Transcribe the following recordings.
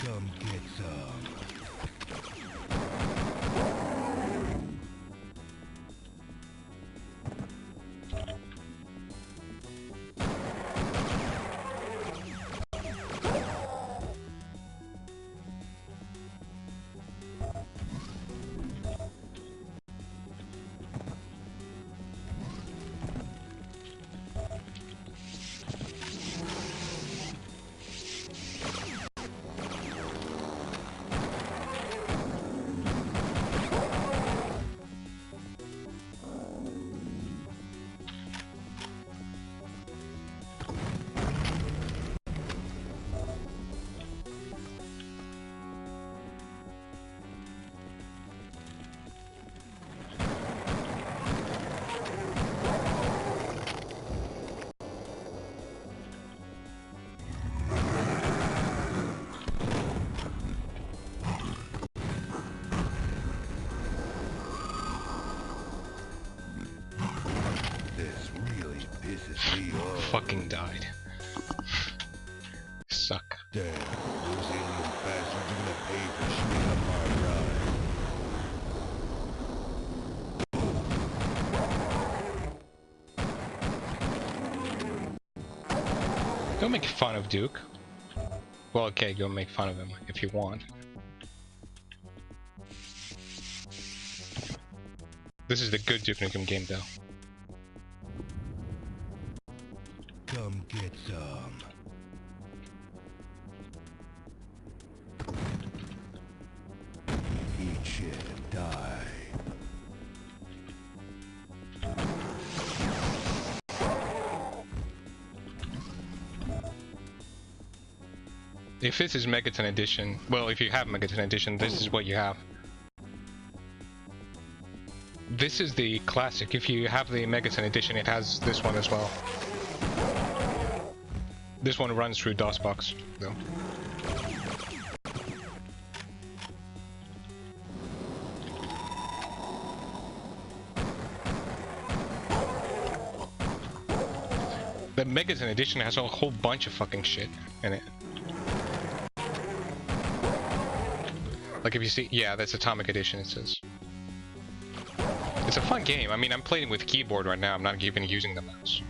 Come get some. Fucking died. Suck. Damn, those alien bastards are gonna pay for shooting up my ride. Go make fun of Duke. Well, okay, go make fun of him if you want. This is the good Duke Nukem game, though. Come get some. Eat shit and die. If this is Megaton Edition, well, if you have Megaton Edition, this is what you have. This is the classic. If you have the Megaton Edition, it has this one as well. This one runs through DOSBox, though. The Megaton Edition has a whole bunch of fucking shit in it. Like if you see, yeah, that's Atomic Edition, it says. It's a fun game. I mean, I'm playing with keyboard right now. I'm not even using the mouse.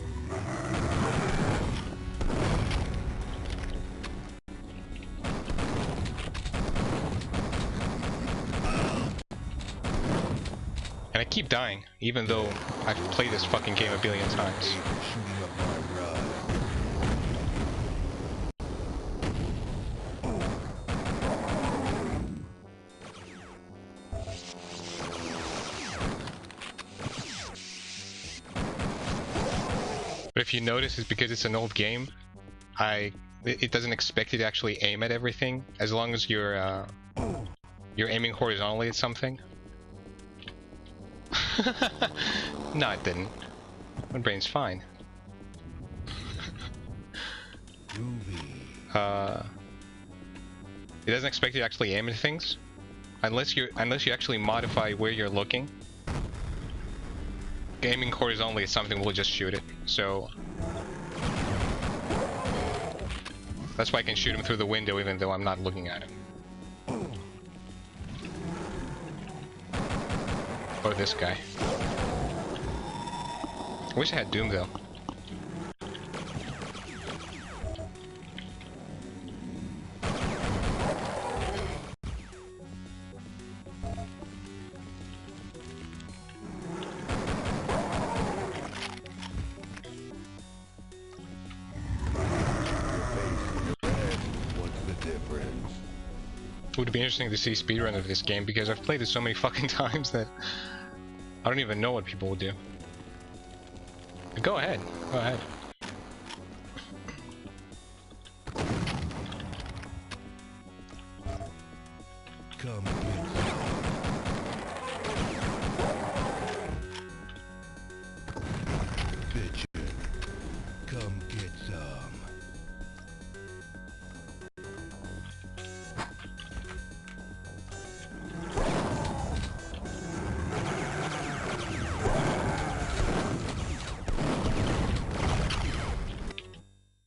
And I keep dying, even though I've played this fucking game a billion times. But if you notice, it's because it's an old game. It doesn't expect you to actually aim at everything, as long as you're aiming horizontally at something. No, it didn't. My brain's fine. It doesn't expect you to actually aim at things, unless you actually modify where you're looking. Aiming horizontally at something will just shoot it. So that's why I can shoot him through the window even though I'm not looking at him. Or this guy. I wish I had Doom though. It would be interesting to see speedrun of this game because I've played it so many fucking times that I don't even know what people will do. But go ahead, go ahead. Come get some. Bitchin'. Come get some.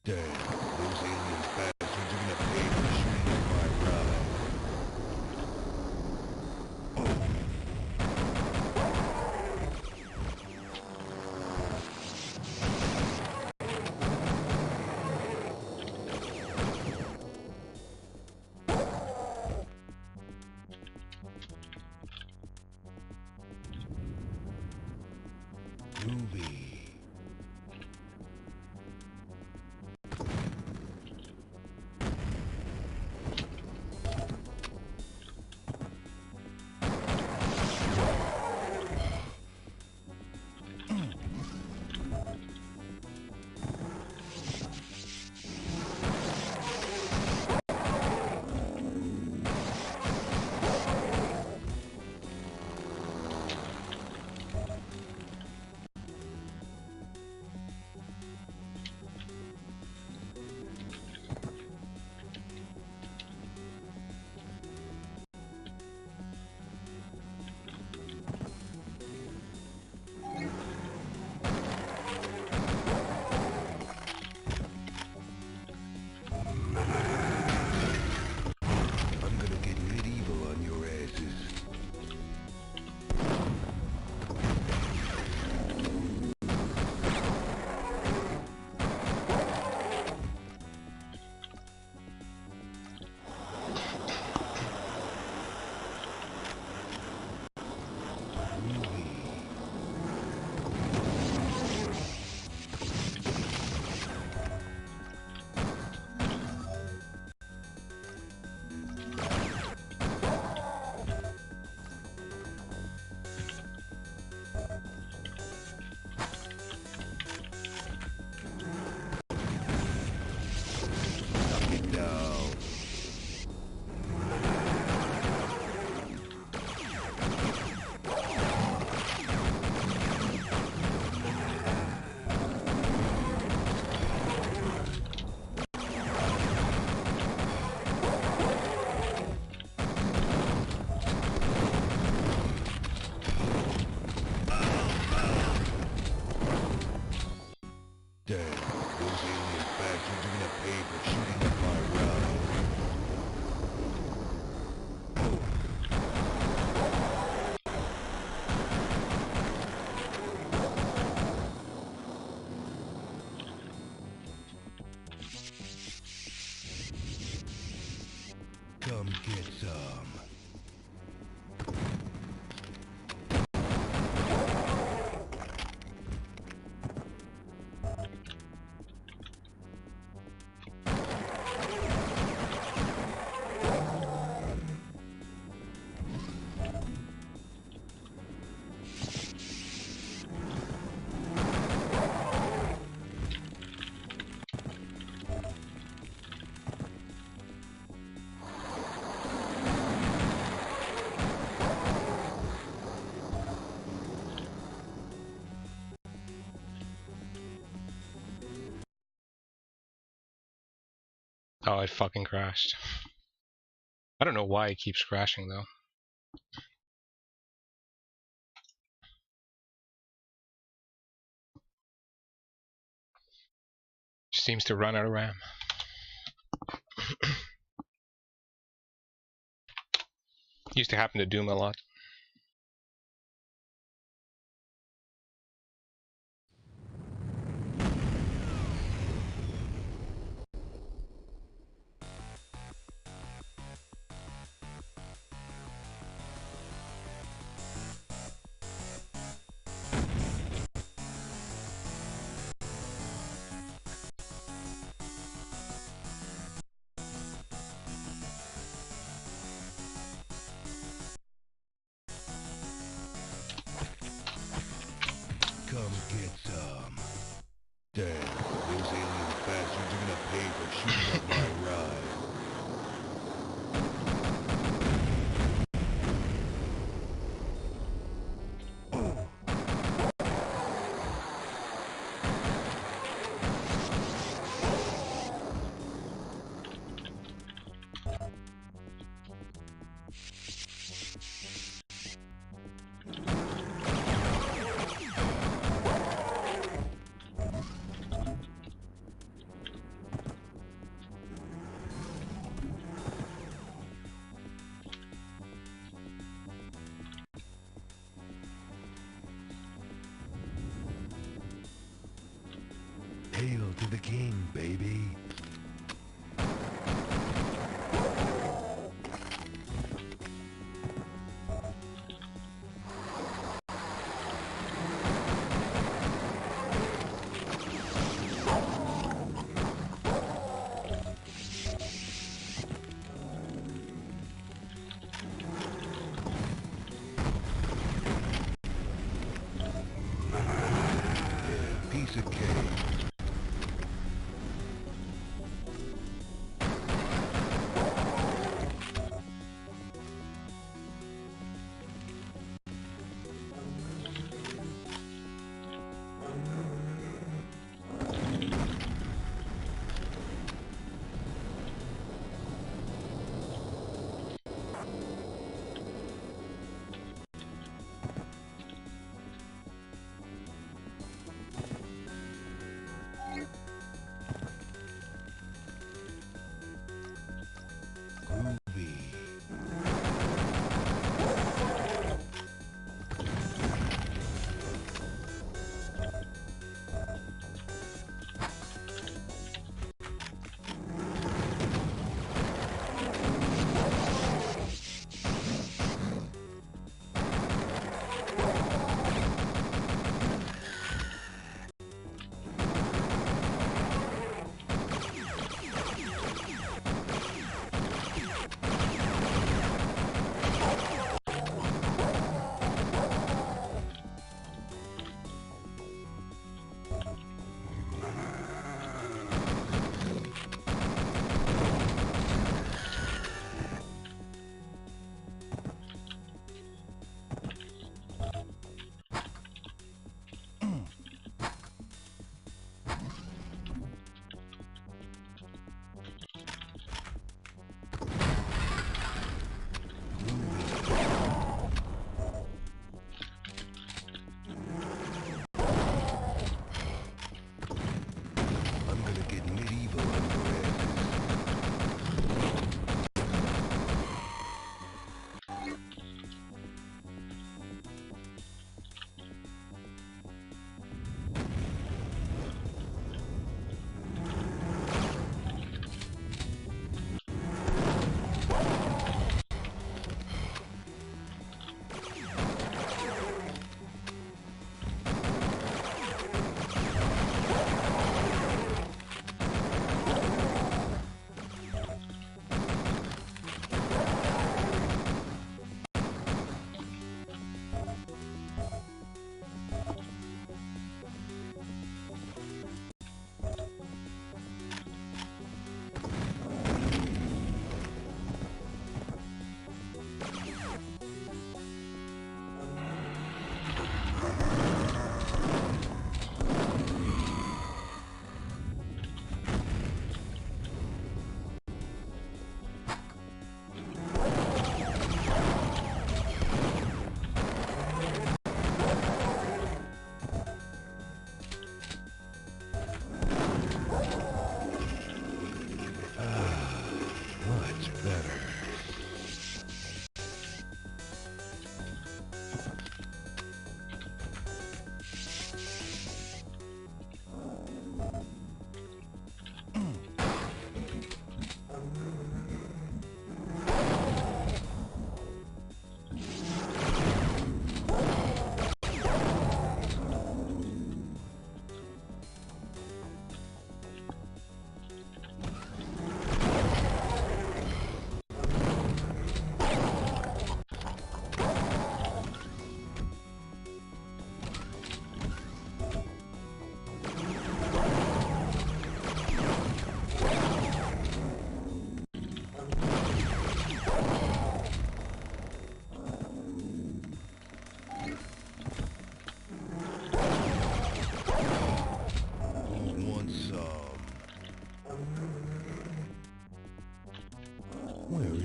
Damn, those alien bastards are gonna pay for shooting up my ride. Come get some. Oh, it fucking crashed. I don't know why it keeps crashing though. Just seems to run out of RAM. Used to happen to Doom a lot. Come get some. Damn, those alien bastards are gonna pay for shooting up my ride. Hail to the king, baby. Yeah, piece of cake.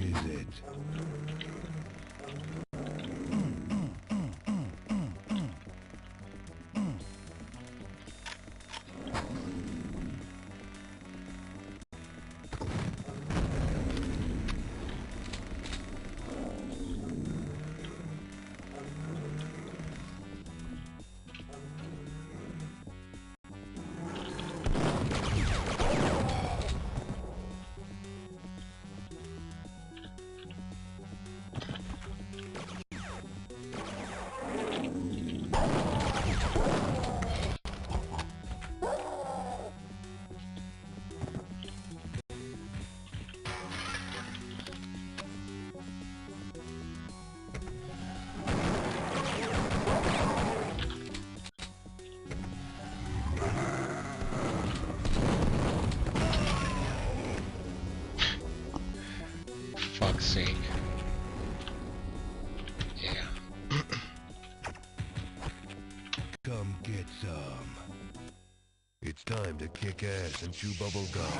is it? Fuck's sake. Yeah. Come get some. It's time to kick ass and chew bubble gum.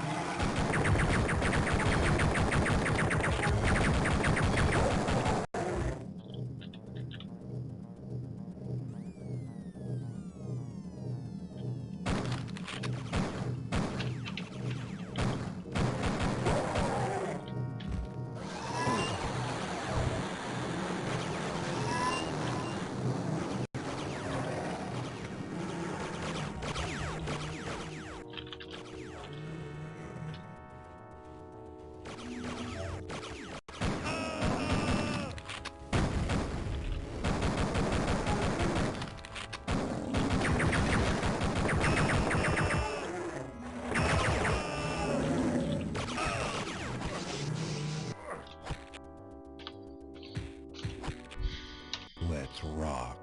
Let's rock.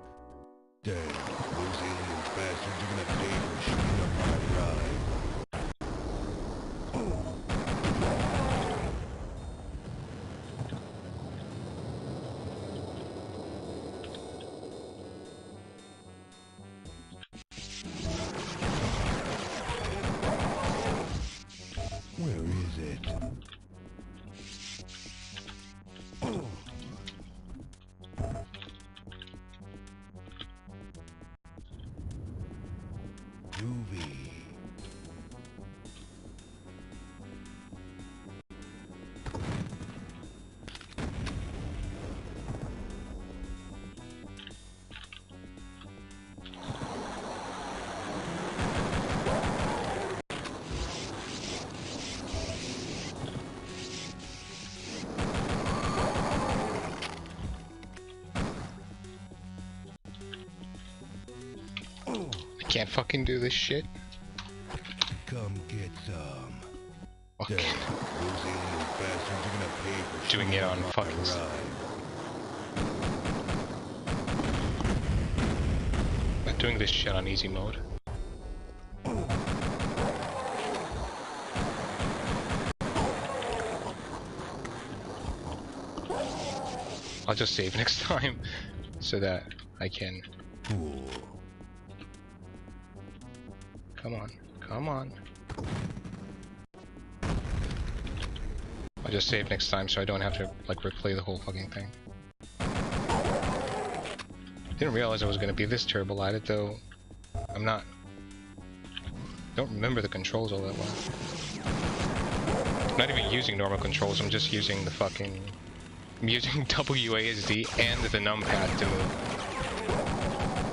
Dang, those alien bastards are gonna pay for shooting up my ride. Where is it? Groovy. I can't fucking do this shit. Come get some. Okay. Dang, those alien bastards are gonna pay for Doing shooting it up on my fucking ride. I'm doing this shit on easy mode. I'll just save next time so that I can. Cool. Come on, come on. I'll just save next time so I don't have to like replay the whole fucking thing. Didn't realize I was gonna be this terrible at it though. I'm not. Don't remember the controls all that well. I'm not even using normal controls. I'm just using the fucking. I'm using WASD and the numpad to move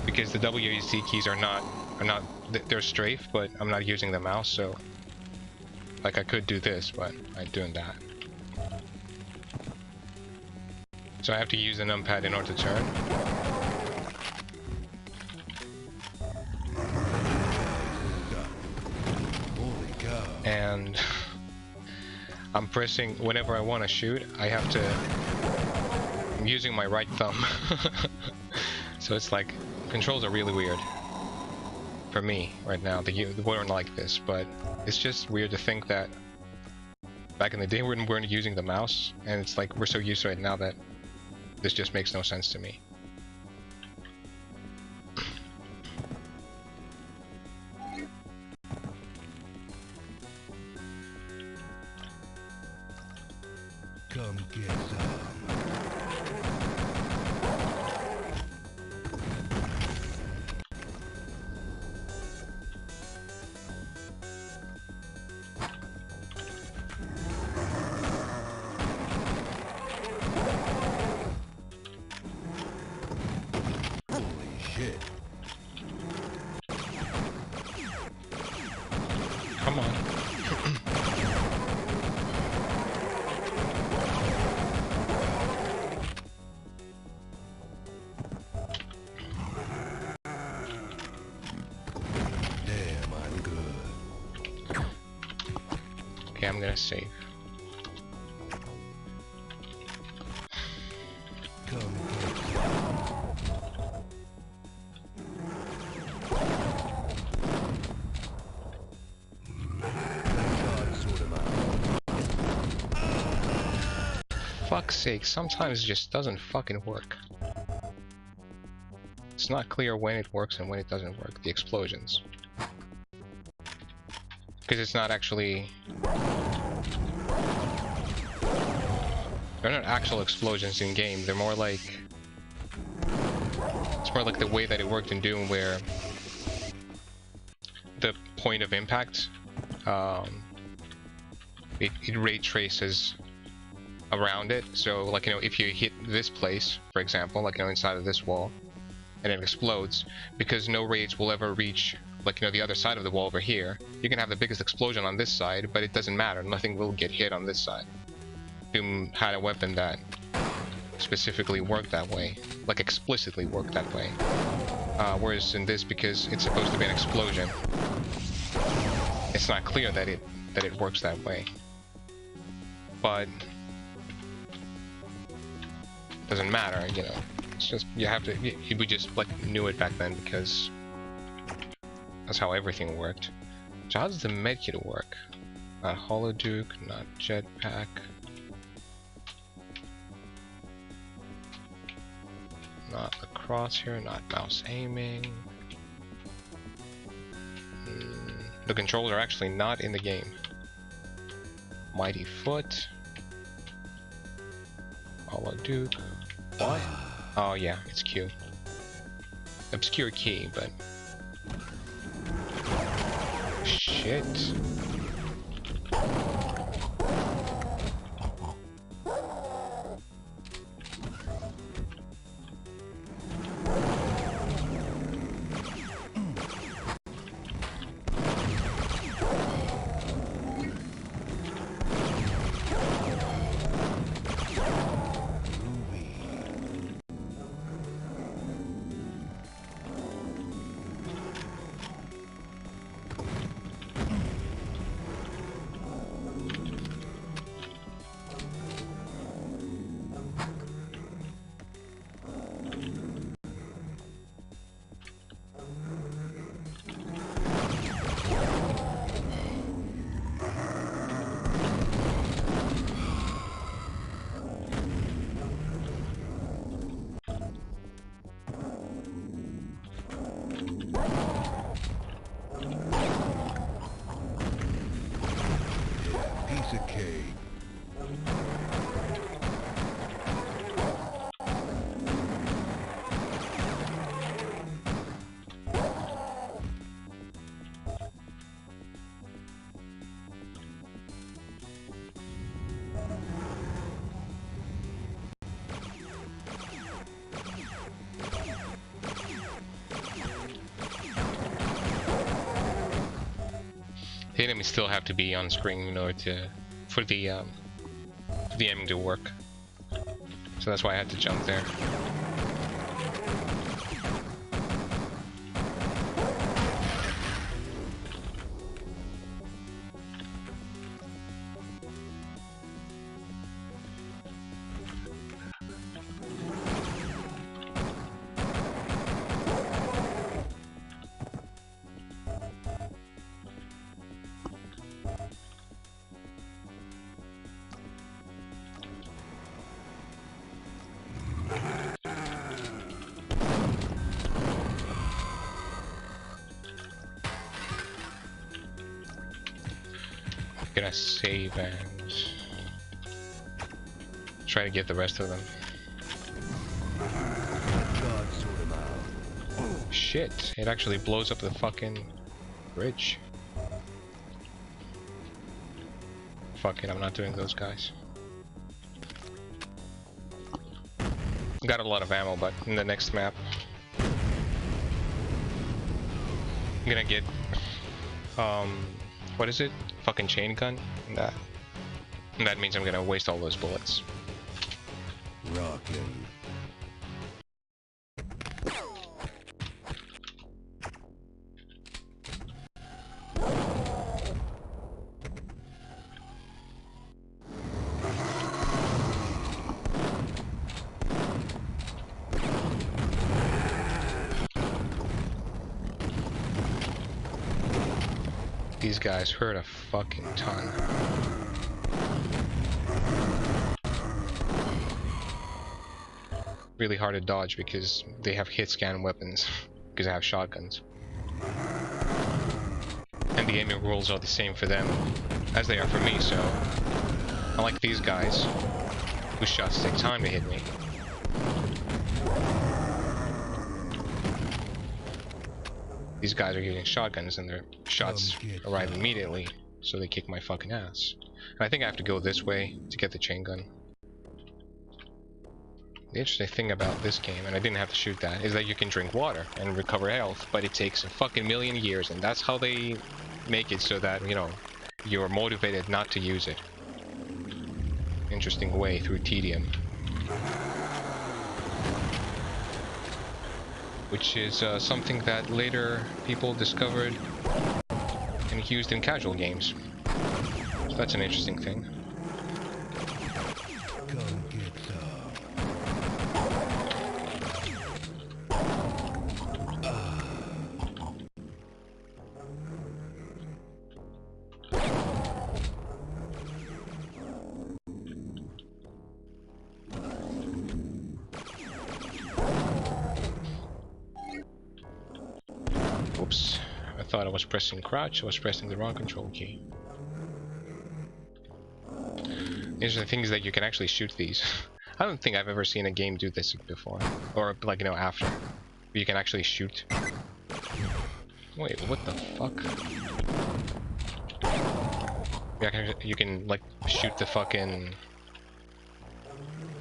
because the WASD keys are not they're strafe, but I'm not using the mouse, so like I could do this, but I'm doing that. So I have to use the numpad in order to turn. Holy cow. And I'm pressing whenever I want to shoot. I'm using my right thumb. So it's like controls are really weird for me right now. They weren't like this, but it's just weird to think that back in the day we weren't using the mouse, and it's like we're so used to it now that this just makes no sense to me. Come get get some. Holy shit. Come on. Damn, I'm good. Okay, I'm gonna save. Come get some. God, sort him out. Fuck's sake, sometimes it just doesn't fucking work. It's not clear when it works and when it doesn't work, the explosions. Because it's not actually... They're not actual explosions in game, they're more like... It's more like the way that it worked in Doom where... the point of impact, it ray traces around it. So like, you know, if you hit this place, for example, like, you know, inside of this wall, and it explodes, because no rays will ever reach, like, you know, the other side of the wall over here, you can have the biggest explosion on this side, but it doesn't matter, nothing will get hit on this side. Doom had a weapon that specifically worked that way, like explicitly worked that way. Whereas in this, because it's supposed to be an explosion, it's not clear that it works that way. But doesn't matter, you know. It's just we just like knew it back then because that's how everything worked. So how does the medkit work? Not hollow duke, not jetpack. Not the crosshair, not mouse aiming. The controls are actually not in the game. Mighty foot. Hollow duke. What? Oh yeah, it's Q. Obscure key, but... Shit. Piece of cake. The enemies still have to be on screen in order to for the aiming to work. So that's why I had to jump there. Gonna save and Try to get the rest of them. God sort him out. Shit, it actually blows up the fucking bridge. Fuck it, I'm not doing those guys. Got a lot of ammo, but in the next map I'm gonna get what is it? Fucking chain gun? And that means I'm gonna waste all those bullets. Rockin'. These guys hurt a fucking ton. Really hard to dodge because they have hit scan weapons, because I have shotguns. And the aiming rules are the same for them as they are for me, so unlike these guys, whose shots take time to hit me. These guys are using shotguns and their shots arrive immediately, so they kick my fucking ass. And I think I have to go this way to get the chain gun. The interesting thing about this game, and I didn't have to shoot that, is that you can drink water and recover health, but it takes a fucking million years, and that's how they make it so that, you know, you're motivated not to use it. Interesting way through tedium. Which is something that later people discovered and used in casual games. So that's an interesting thing. Come get some. Oops. I thought I was pressing crouch, I was pressing the wrong control key. The interesting thing is that you can actually shoot these. I don't think I've ever seen a game do this before. Or, like, you know, after. You can actually shoot. Wait, what the fuck? Yeah, you can, like, shoot the fucking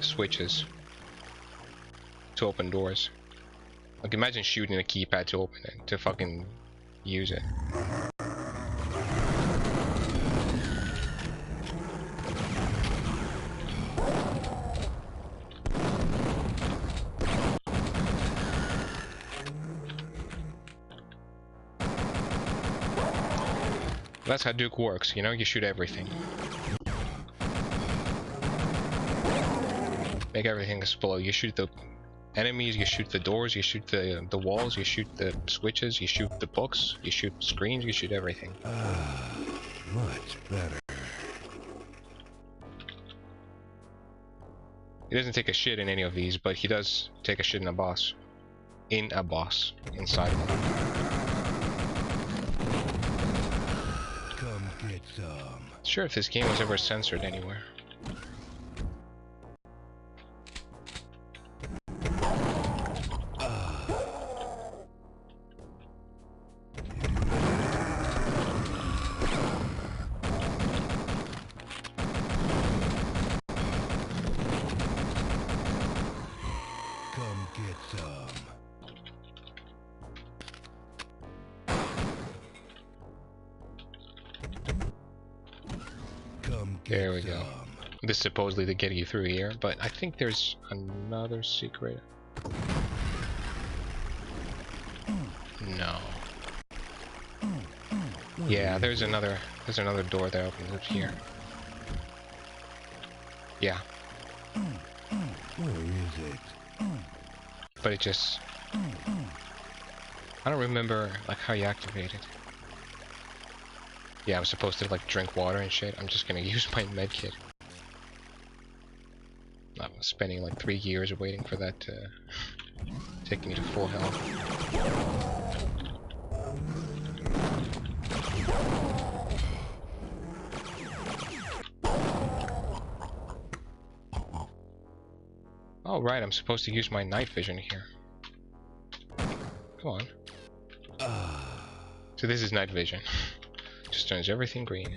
switches to open doors. Like, imagine shooting a keypad to open it, to fucking use it. That's how Duke works, you know, you shoot everything. Make everything explode. You shoot the enemies, you shoot the doors, you shoot the walls, you shoot the switches, you shoot the books, you shoot screens, you shoot everything. Much better. He doesn't take a shit in any of these, but he does take a shit in a boss. In a boss. Inside one. Come get some. Sure if this game was ever censored anywhere. Come get some. Come get There we go. some. This is supposedly to get you through here, but I think there's another secret. No. Yeah, there's another door that opens up here. Yeah, Where is it? but it just... I don't remember like how you activate it. Yeah, I was supposed to like drink water and shit. I'm just gonna use my medkit. I'm spending like 3 years waiting for that to take me to full health. Oh, right, I'm supposed to use my night vision here. Come on. So this is night vision. Just turns everything green.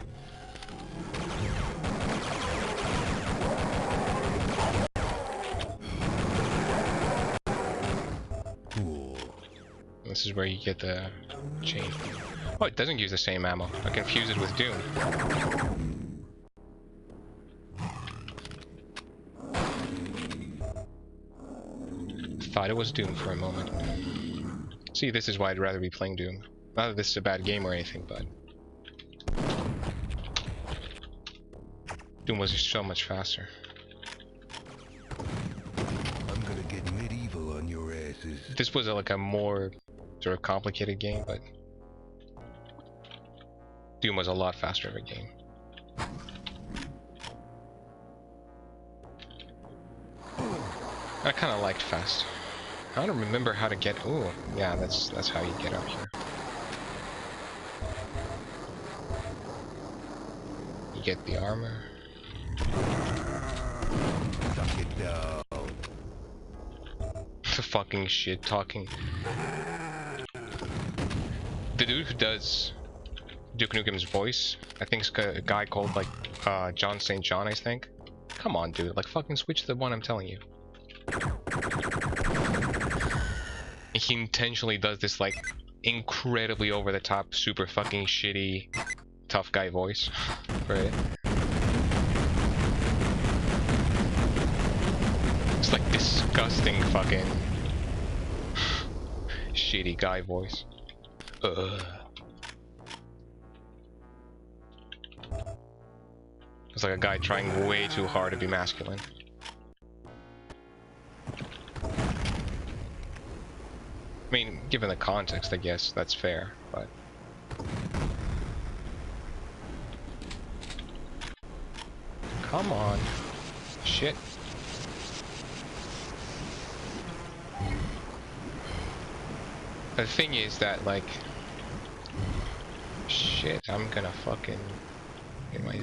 Cool. This is where you get the chain. Oh, it doesn't use the same ammo. I confuse it with Doom. Thought it was Doom for a moment. See, this is why I'd rather be playing Doom. Not that this is a bad game or anything, but Doom was just so much faster. I'm gonna get medieval on your asses. This was like a more sort of complicated game, but Doom was a lot faster of a game. I kind of liked fast. I don't remember how to get. Oh, yeah, that's how you get up here. You get the armor. Suck it down. The fucking shit talking. The dude who does Duke Nukem's voice, I think it's a guy called like John St. John, I think. Come on, dude, like fucking switch to the one I'm telling you. He intentionally does this like incredibly over the top, super fucking shitty tough guy voice for it. It's like disgusting fucking shitty guy voice. It's like a guy trying way too hard to be masculine. I mean, given the context, I guess that's fair, but come on. Shit. The thing is that, like, shit, I'm gonna fucking get my...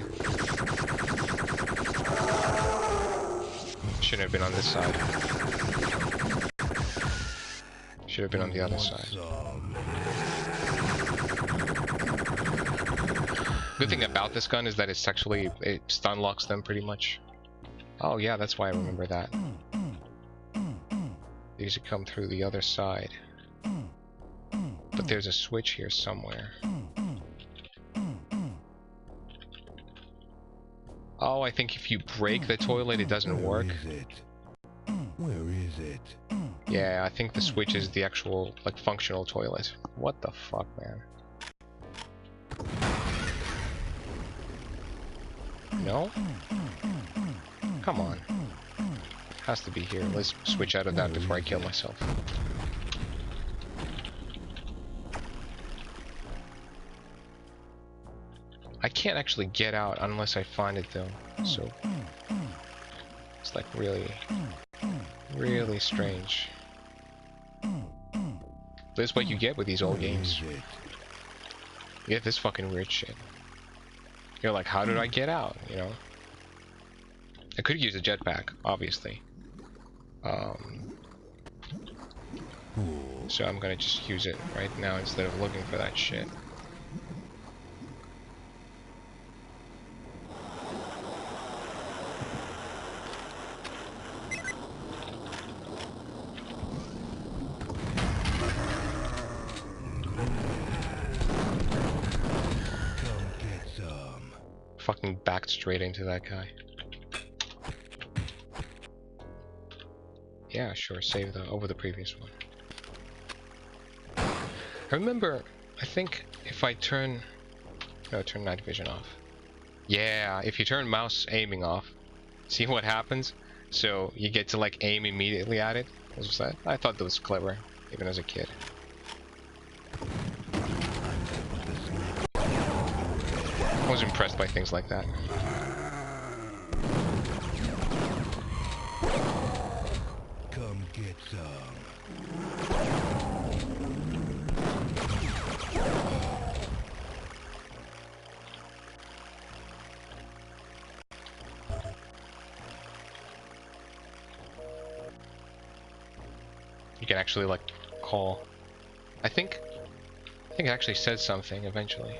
Shouldn't have been on this side. Should have been on the other side. Good thing about this gun is that it's actually, it stun locks them pretty much. Oh yeah, that's why I remember that. These should come through the other side. But there's a switch here somewhere. Oh, I think if you break the toilet, it doesn't work. Where is it? Yeah, I think the switch is the actual, like, functional toilet. What the fuck, man? No? Come on. Has to be here. Let's switch out of that before I kill myself. I can't actually get out unless I find it though, so it's like really strange. This is what you get with these old games. You get this fucking weird shit. You're like, how did I get out, you know? I could use a jetpack, obviously. So I'm gonna just use it right now instead of looking for that shit. Fucking backed straight into that guy. Yeah, sure, save over the previous one. I remember, I think if I turn night vision off. Yeah, if you turn mouse aiming off, see what happens? So you get to like aim immediately at it. What was that? I thought that was clever, even as a kid. I was impressed by things like that. Come get some. You can actually like call. I think it actually says something eventually.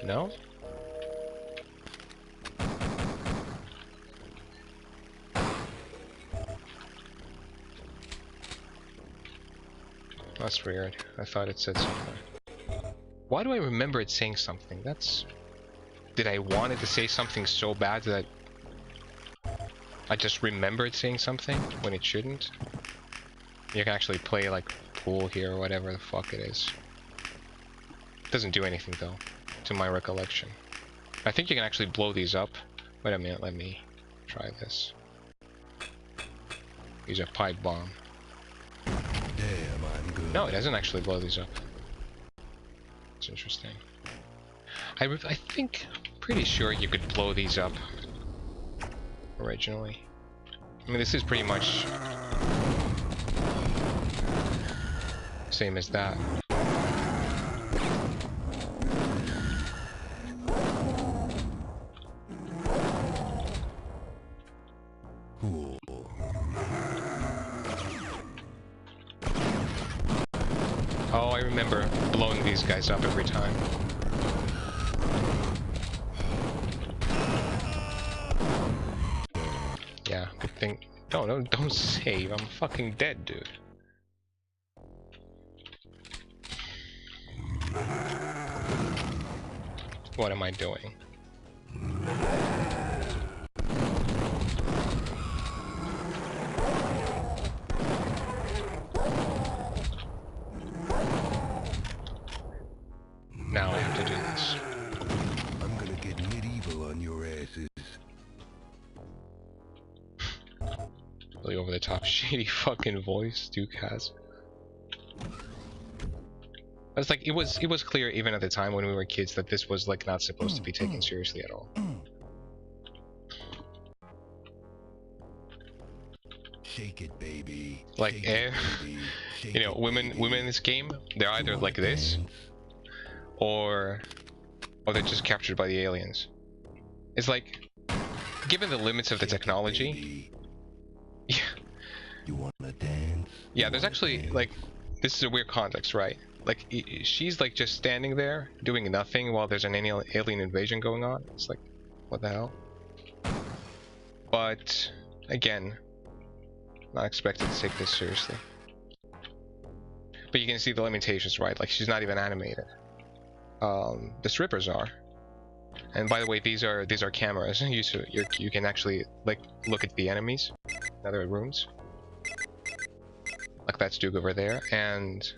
No? That's weird. I thought it said something. Why do I remember it saying something? That's... Did I want it to say something so bad that I just remember it saying something when it shouldn't? You can actually play like pool here or whatever the fuck it is. It doesn't do anything though, to my recollection. I think you can actually blow these up. Wait a minute, let me try this. Use a pipe bomb. Damn, I'm good. No, it doesn't actually blow these up. It's interesting. I think, pretty sure you could blow these up originally. I mean, this is pretty much same as that. Cool. Oh, I remember blowing these guys up every time. Yeah, good thing. Don't save. I'm fucking dead, dude. What am I doing? Now I have to do this. I'm gonna get medieval on your asses. Really over the top shady fucking voice Duke has. It's like it was clear even at the time when we were kids that this was like not supposed to be taken seriously at all. Shake it, baby. Like Shake it, baby. Shake you know, it, women in this game, they're either like this or they're just captured by the aliens. It's like, given the limits of the technology, yeah. You wanna dance? Yeah, there's actually like, this is a weird context, right? Like, she's like just standing there doing nothing while there's an alien invasion going on. It's like, what the hell? But again, not expected to take this seriously. But you can see the limitations, right? Like, she's not even animated. The strippers are. And by the way, these are cameras. You can actually like look at the enemies in other rooms. Like that's Duke over there, and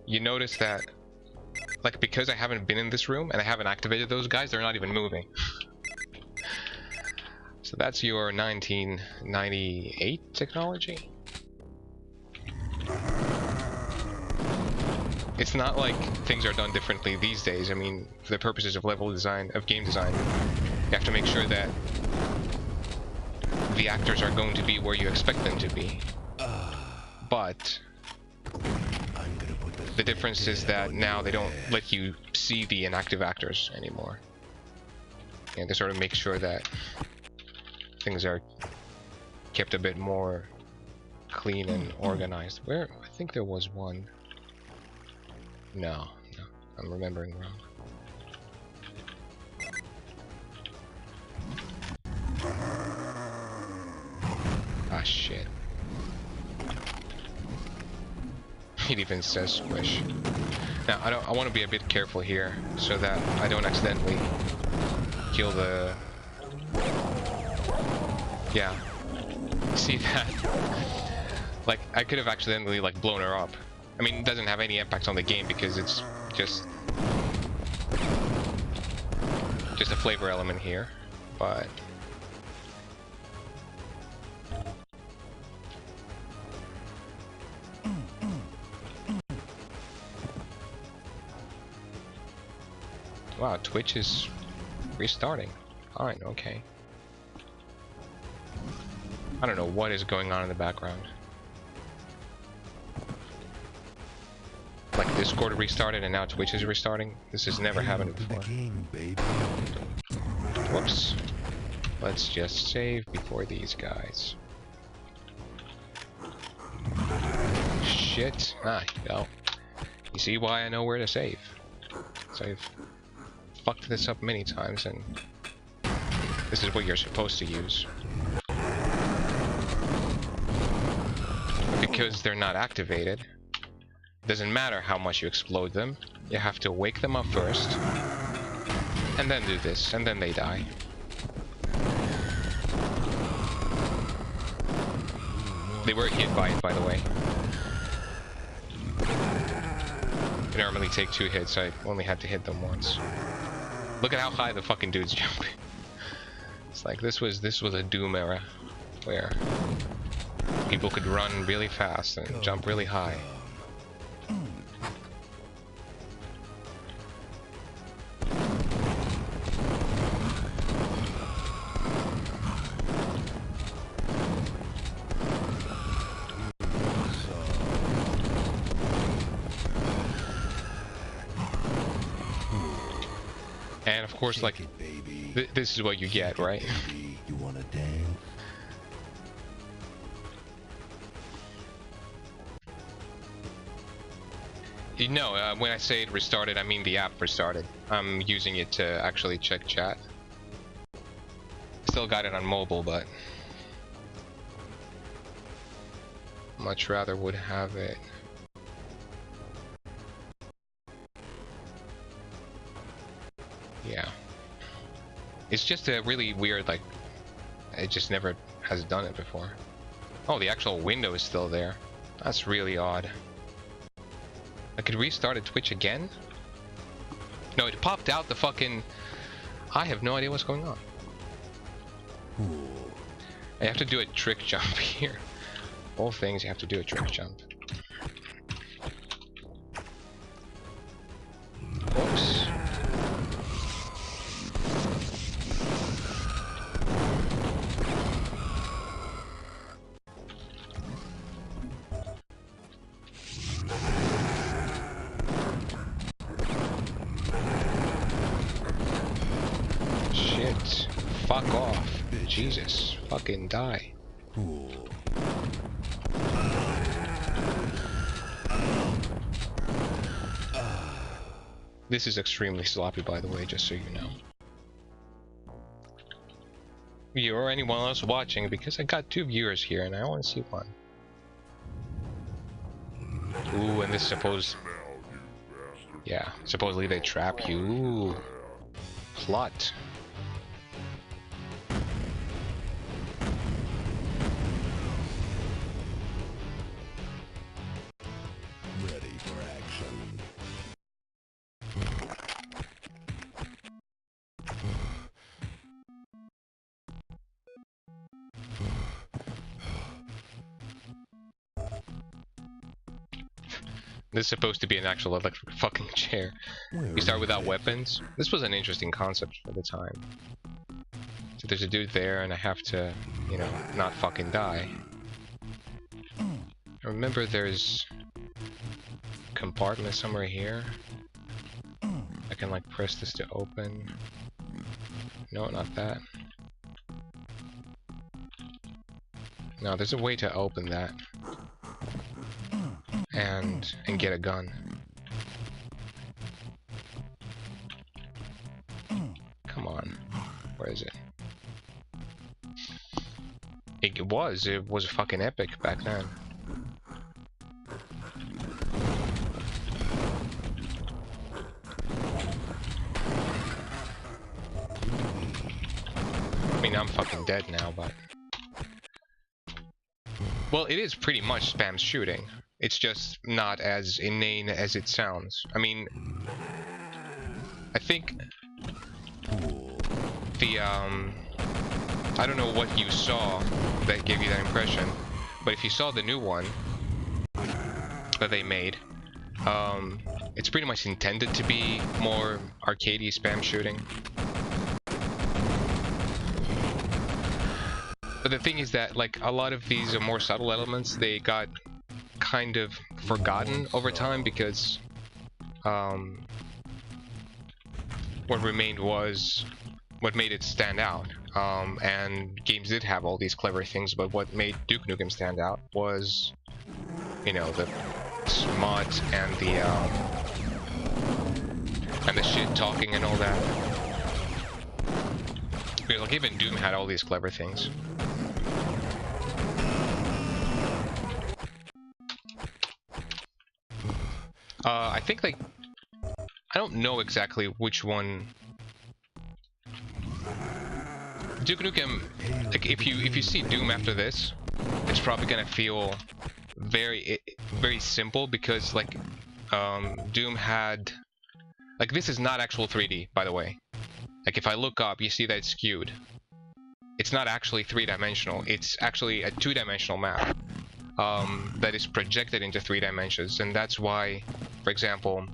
you notice that, like, because I haven't been in this room and I haven't activated those guys, they're not even moving. So that's your 1998 technology. It's not like things are done differently these days. I mean, for the purposes of level design, of game design, you have to make sure that the actors are going to be where you expect them to be. But the difference is that now they don't let you see the inactive actors anymore. And they sort of make sure that things are kept a bit more clean and organized. Where? I think there was one. No, I'm remembering wrong. Ah, shit. It even says squish. Now, I want to be a bit careful here so that I don't accidentally kill the... Yeah. See that? Like, I could have accidentally, like, blown her up. I mean, it doesn't have any impact on the game because it's just a flavor element here, but wow, Twitch is restarting. Fine, okay. I don't know what is going on in the background. Like Discord restarted and now Twitch is restarting. This has never happened before. Whoops. Let's just save before these guys. Shit. Ah, no. You see why I know where to save. So I've fucked this up many times, and this is what you're supposed to use. Because they're not activated, doesn't matter how much you explode them, you have to wake them up first, and then do this, and then they die. They were hit by it, by the way. You normally take 2 hits, I only had to hit them once. Look at how high the fucking dude's jumping. It's like this was a Doom era, where people could run really fast and jump really high. And of course, like, this is what you get, right? You wanna dance? No, when I say it restarted, I mean the app restarted. I'm using it to actually check chat. Still got it on mobile, but much rather would have it. Yeah. It's just a really weird, like, it just never has done it before. Oh, the actual window is still there. That's really odd. I could restart a Twitch again? No, it popped out the fucking... I have no idea what's going on. I have to do a trick jump here. All things you have to do a trick jump. Whoops. Shit. Fuck off. Jesus. Fucking die. This is extremely sloppy, by the way, just so you know. You or anyone else watching, because I got 2 viewers here and I want to see one. Ooh, and this supposed... Yeah, supposedly they trap you. Ooh. Plot. Ready for action. This is supposed to be an actual electric fucking chair. You start without weapons. This was an interesting concept for the time. So there's a dude there and I have to, you know, not fucking die. I remember there's a compartment somewhere here. I can like press this to open. No, not that. No, there's a way to open that. And get a gun. Come on. Where is it? It was fucking epic back then. I mean, I'm fucking dead now, but... Well, it is pretty much spam shooting. It's just not as inane as it sounds. I mean, I think the, I don't know what you saw that gave you that impression, but if you saw the new one that they made, it's pretty much intended to be more arcadey spam shooting. But the thing is that, like, a lot of these more subtle elements, they got kind of forgotten over time because what remained was what made it stand out. And games did have all these clever things, but what made Duke Nukem stand out was, you know, the smut and the shit talking and all that. Because like even Doom had all these clever things. I think like I don't know exactly which one. Duke Nukem, like if you see Doom after this, it's probably gonna feel very simple because like Doom had like this is not actual 3D, by the way. Like if I look up, you see that it's skewed. It's not actually three-dimensional. It's actually a two-dimensional map that is projected into 3 dimensions, and that's why, for example,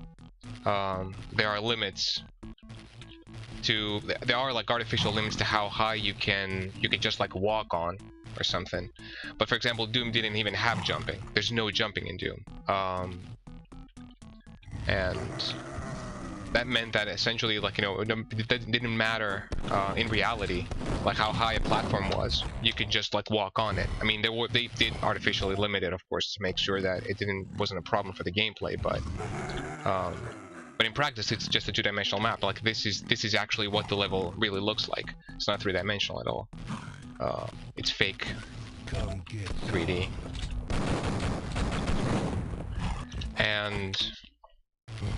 there are limits to there are like artificial limits to how high you can just like walk on or something. But for example, Doom didn't even have jumping. There's no jumping in Doom, and that meant that essentially, like, you know, it didn't matter in reality, like how high a platform was. You could just like walk on it. I mean, they did artificially limit it, of course, to make sure that it wasn't a problem for the gameplay. But in practice, it's just a two-dimensional map. Like this is actually what the level really looks like. It's not three-dimensional at all. It's fake 3D. And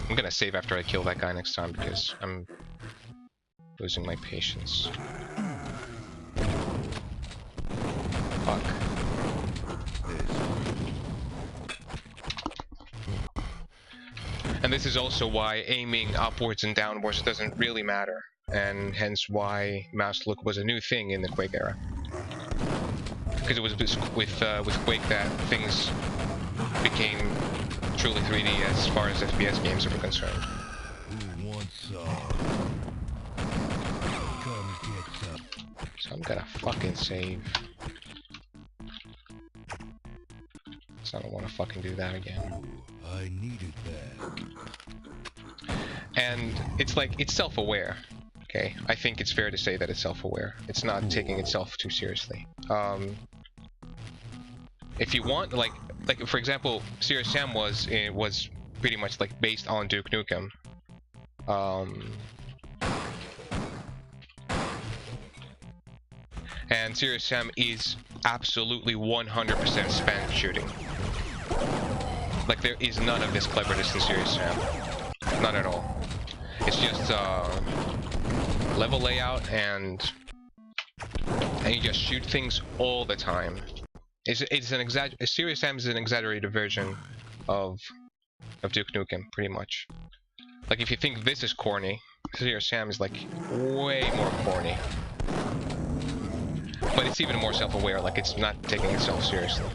I'm gonna save after I kill that guy next time because I'm losing my patience. Fuck. And this is also why aiming upwards and downwards doesn't really matter, and hence why mouse look was a new thing in the Quake era. Because it was with Quake that things became truly 3D as far as FPS games are concerned. Who wants some? Come get some. So I'm gonna fucking save. So I don't want to fucking do that again. Ooh, I needed that. And it's like, it's self-aware. Okay, I think it's fair to say that it's self-aware. It's not taking itself too seriously. If you want, like for example, Serious Sam was pretty much like based on Duke Nukem. And Serious Sam is absolutely 100% spam shooting. Like there is none of this cleverness in Serious Sam, not at all. It's just level layout and you just shoot things all the time. Serious Sam is an exaggerated version of Duke Nukem, pretty much. Like if you think this is corny, Serious Sam is like way more corny. But it's even more self-aware, like it's not taking itself seriously.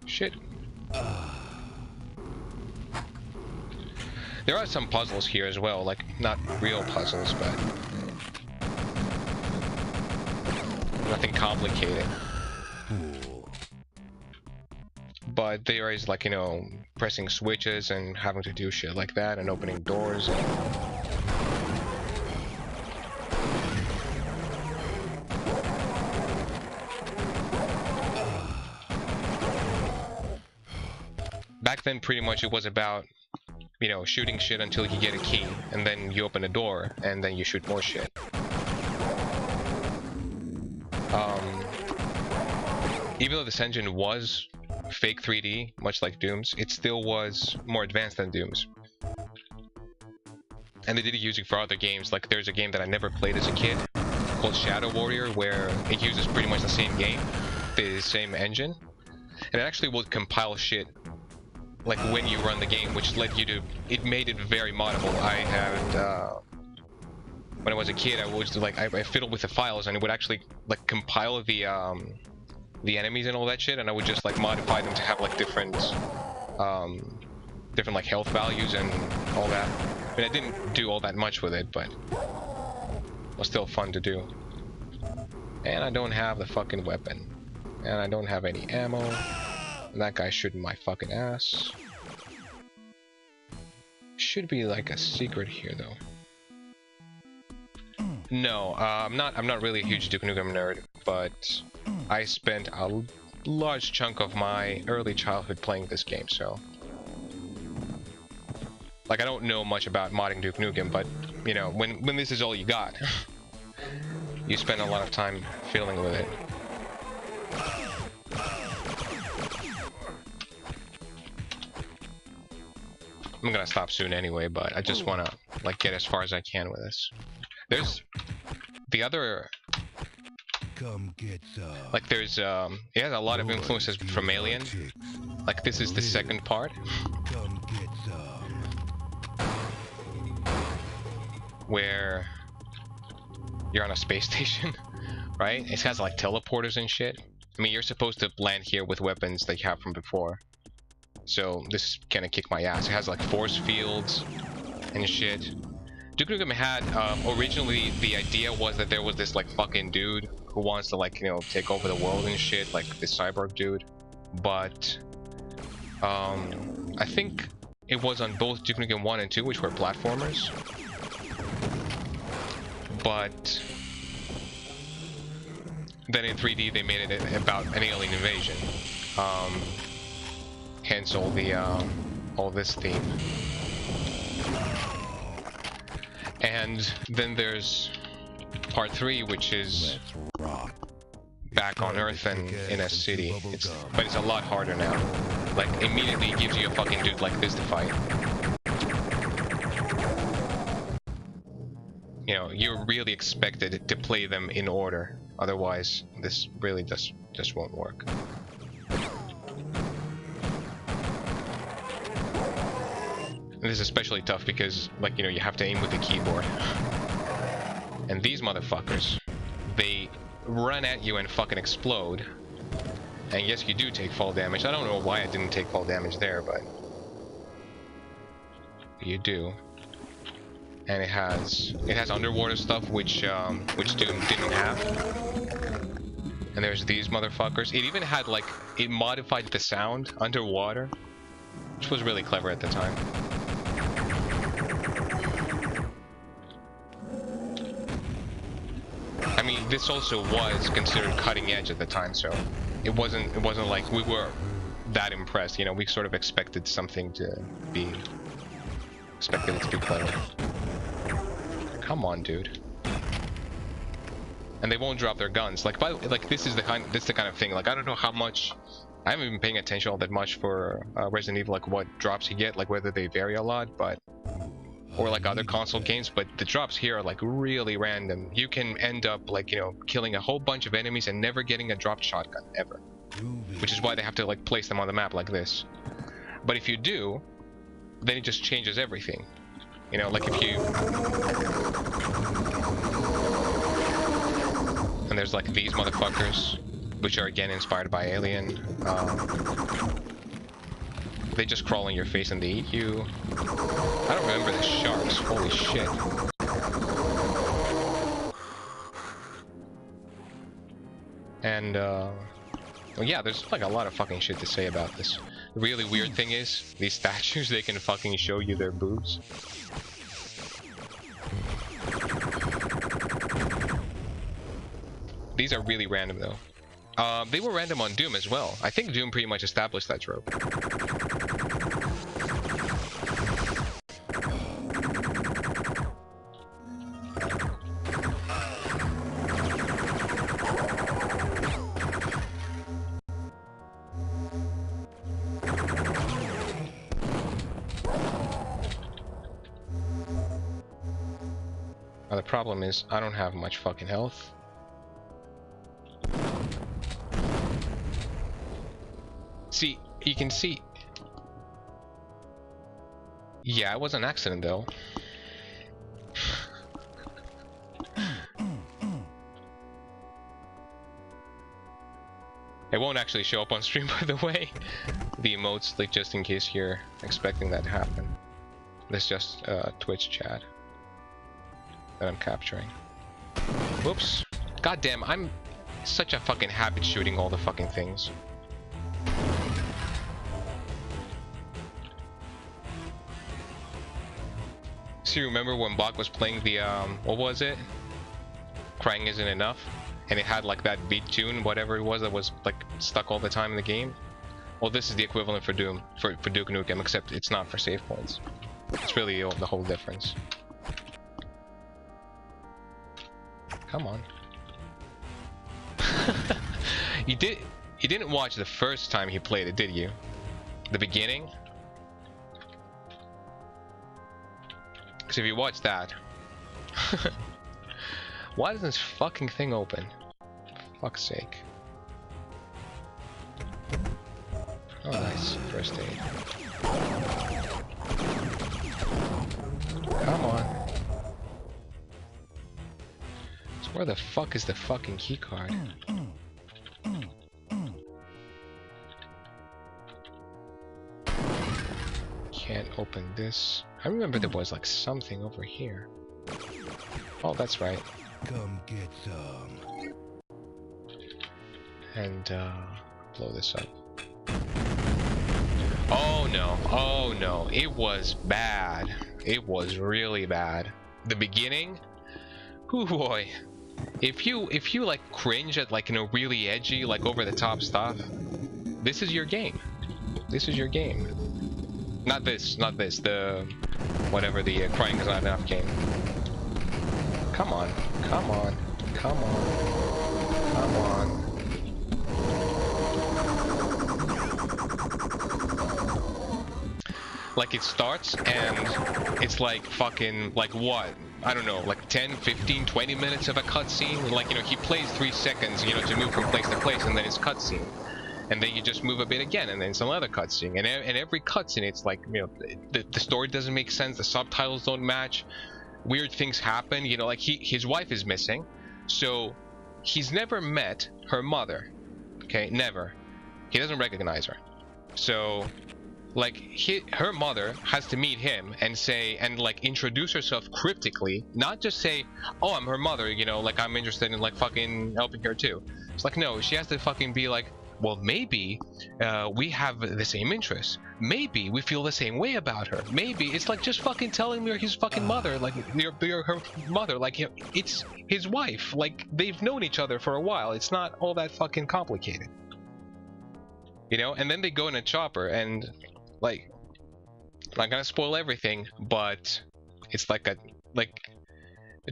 Shit. There are some puzzles here as well, like not real puzzles, but nothing complicated. But there is, like, you know, pressing switches and having to do shit like that and opening doors and... Back then, pretty much it was about, you know, shooting shit until you get a key, and then you open a door, and then you shoot more shit. Even though this engine was fake 3D, much like Doom's, it still was more advanced than Doom's. And they did use it for other games. Like there's a game that I never played as a kid called Shadow Warrior, where it uses pretty much the same game, the same engine, and it actually would compile shit like when you run the game, which led you to, it made it very moddable. I had when I was a kid, I was like, I fiddled with the files, and it would actually like compile the enemies and all that shit, and I would just like modify them to have like different like health values and all that. I mean, I didn't do all that much with it, but was still fun to do. And I don't have the fucking weapon. And I don't have any ammo. And that guy's shooting my fucking ass. Should be like a secret here though. No, I'm not really a huge Duke Nukem nerd, but I spent a large chunk of my early childhood playing this game, so like I don't know much about modding Duke Nukem, but you know, when this is all you got, you spend a lot of time fiddling with it. I'm gonna stop soon anyway, but I just wanna like get as far as I can with this. There's the other, Come get some. like there's it has a lot of influences from Alien. Like this is the second part. Come get some. Where you're on a space station, right? It has like teleporters and shit. I mean, you're supposed to land here with weapons that you have from before. So this kind of kicked my ass. It has like force fields and shit. Duke Nukem had originally the idea was that there was this like fucking dude who wants to like, you know, take over the world and shit, like this cyborg dude. But I think it was on both Duke Nukem 1 and 2, which were platformers. But then in 3D they made it about an alien invasion. Hence all this theme. And then there's part 3, which is back on Earth and in a city. But it's a lot harder now. Like immediately gives you a fucking dude like this to fight. You know, you're really expected to play them in order. Otherwise, this really just won't work. And this is especially tough because, like, you know, you have to aim with the keyboard. And these motherfuckers, they run at you and fucking explode. And yes, you do take fall damage. I don't know why I didn't take fall damage there, but you do. And it has underwater stuff which Doom didn't have. And there's these motherfuckers. It even had like, it modified the sound underwater, which was really clever at the time. I mean, this also was considered cutting edge at the time, so it wasn't like we were that impressed. You know, we sort of expected something to be it to be clever. Come on, dude. And they won't drop their guns. Like, this is the kind of thing. Like, I don't know how much. I haven't been paying attention all that much for Resident Evil, like what drops you get, like whether they vary a lot, but or like other console games. But the drops here are like really random. You can end up like, you know, killing a whole bunch of enemies and never getting a dropped shotgun ever, which is why they have to like place them on the map like this. But if you do, then it just changes everything. You know, like if you... And there's like these motherfuckers, which are again inspired by Alien. They just crawl in your face and they eat you. I don't remember the sharks, holy shit. And well, yeah, there's like a lot of fucking shit to say about this. The really weird thing is, these statues, they can fucking show you their boobs. These are really random though. They were random on Doom as well. I think Doom pretty much established that trope. Now the problem is, I don't have much fucking health. See, you can see. Yeah, it was an accident though. It won't actually show up on stream, by the way. The emotes, like just in case you're expecting that to happen. This is just Twitch chat that I'm capturing. Whoops. Goddamn, I'm such a fucking habit shooting all the fucking things. So you remember when Bach was playing the, what was it? Crying Isn't Enough? And it had like that beat tune, whatever it was, that was like stuck all the time in the game? Well, this is the equivalent for Doom, for Duke Nukem, except it's not for save points. It's really the whole difference. Come on. You didn't watch the first time he played it, did you? The beginning? Because if you watch that... Why doesn't this fucking thing open? For fuck's sake. Oh nice, first aid. Come on. So where the fuck is the fucking keycard? Can't open this. I remember there was like something over here. Oh, that's right. Come get some. And blow this up. Oh no, oh no, it was bad. It was really bad. The beginning, oh boy. If you like cringe at like, you know, really edgy, like over the top stuff, this is your game. This is your game. Not this, the whatever, the Crying Is Not Enough game. Come on, come on, come on, come on. Like it starts and it's like fucking, like what? I don't know, like 10, 15, 20 minutes of a cutscene. Like, you know, he plays 3 seconds, you know, to move from place to place, and then it's cutscene. And then you just move a bit again, and then some other cutscene. And every cutscene, it's like, you know, the story doesn't make sense, the subtitles don't match, weird things happen. You know, like his wife is missing, so he's never met her mother. Okay, never. He doesn't recognize her. So, like, her mother has to meet him and say, and like introduce herself cryptically, not just say, oh, I'm her mother, you know, like I'm interested in like fucking helping her too. It's like, no, she has to fucking be like, well, maybe we have the same interests. Maybe we feel the same way about her. Maybe it's like just fucking telling me you're his fucking mother, like you're her mother, like it's his wife. Like they've known each other for a while. It's not all that fucking complicated, you know. And then they go in a chopper, and like, I'm not gonna spoil everything, but it's like the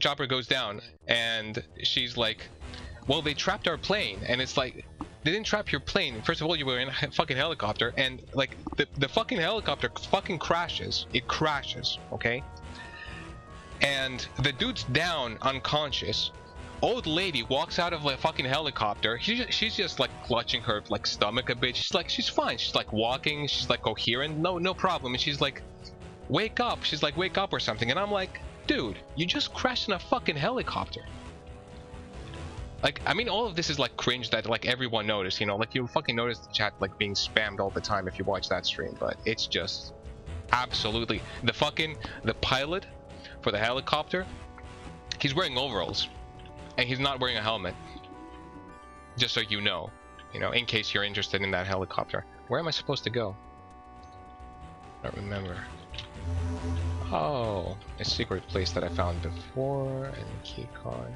chopper goes down, and she's like, well, they trapped our plane, and it's like, they didn't trap your plane. First of all, you were in a fucking helicopter, and like the fucking helicopter fucking crashes. It crashes, okay? And the dude's down, unconscious. Old lady walks out of the fucking helicopter. She's just like clutching her like stomach a bit. She's like, she's fine. She's like walking. She's like coherent. No problem. And she's like, wake up. She's like, wake up or something. And I'm like, dude, you just crashed in a fucking helicopter. Like, I mean, all of this is like cringe that like everyone noticed, you know, like you fucking notice the chat like being spammed all the time if you watch that stream, but it's just absolutely the pilot for the helicopter, he's wearing overalls and he's not wearing a helmet, just so you know, in case you're interested in that helicopter. Where am I supposed to go? I don't remember. Oh, a secret place that I found before, and key card.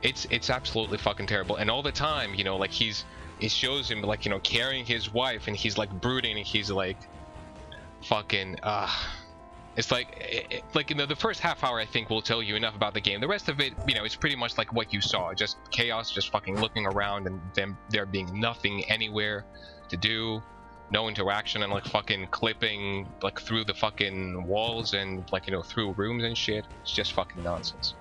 It's absolutely fucking terrible, and all the time, you know, like it shows him like, you know, carrying his wife, and he's like brooding, and he's like fucking it's like like, you know, the first half hour I think will tell you enough about the game. The rest of it, you know, it's pretty much like what you saw, just chaos, just fucking looking around, and then there being nothing anywhere to do, no interaction, and like fucking clipping like through the fucking walls and like, you know, through rooms and shit. It's just fucking nonsense.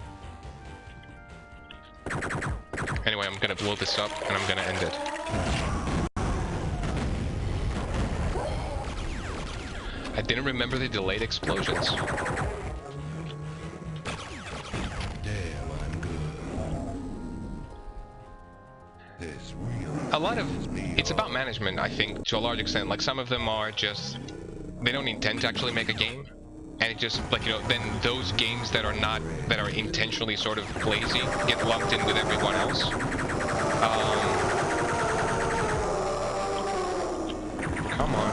Anyway, I'm gonna blow this up and I'm gonna end it. I didn't remember the delayed explosions. Damn, I'm good. This really A lot of it's about management, I think, to a large extent. Like some of them are just, they don't intend to actually make a game. and it just like, you know, then those games that are intentionally sort of lazy get lumped in with everyone else. Come on.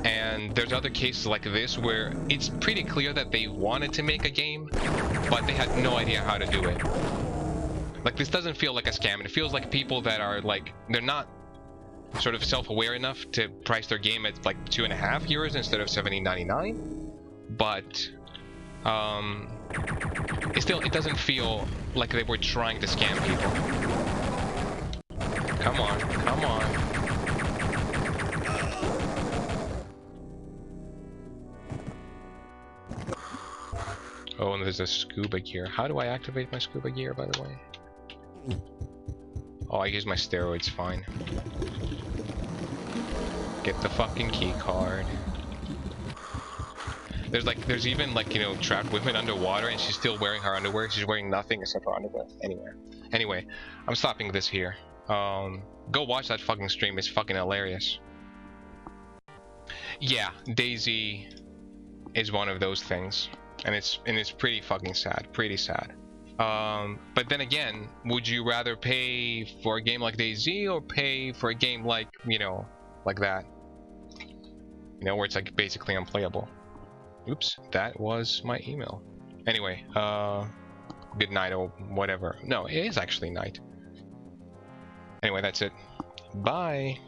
And there's other cases like this where it's pretty clear that they wanted to make a game, but they had no idea how to do it. Like, this doesn't feel like a scam. It feels like people that are like, they're not sort of self-aware enough to price their game at like €2.50 instead of $17.99. But it doesn't feel like they were trying to scam people. Come on, come on. Oh, and there's a scuba gear. How do I activate my scuba gear, by the way? Oh, I use my steroids, fine. Get the fucking key card. There's even like, you know, trapped women underwater and she's still wearing her underwear. She's wearing nothing except for underwear. Anyway, I'm stopping this here. Go watch that fucking stream. It's fucking hilarious. Yeah, DayZ is one of those things, and it's pretty fucking sad. Pretty sad. But then again, would you rather pay for a game like DayZ or pay for a game like, you know, like that? You know, where it's like basically unplayable. Oops, that was my email. Anyway, good night or whatever. No, it is actually night. Anyway, that's it. Bye.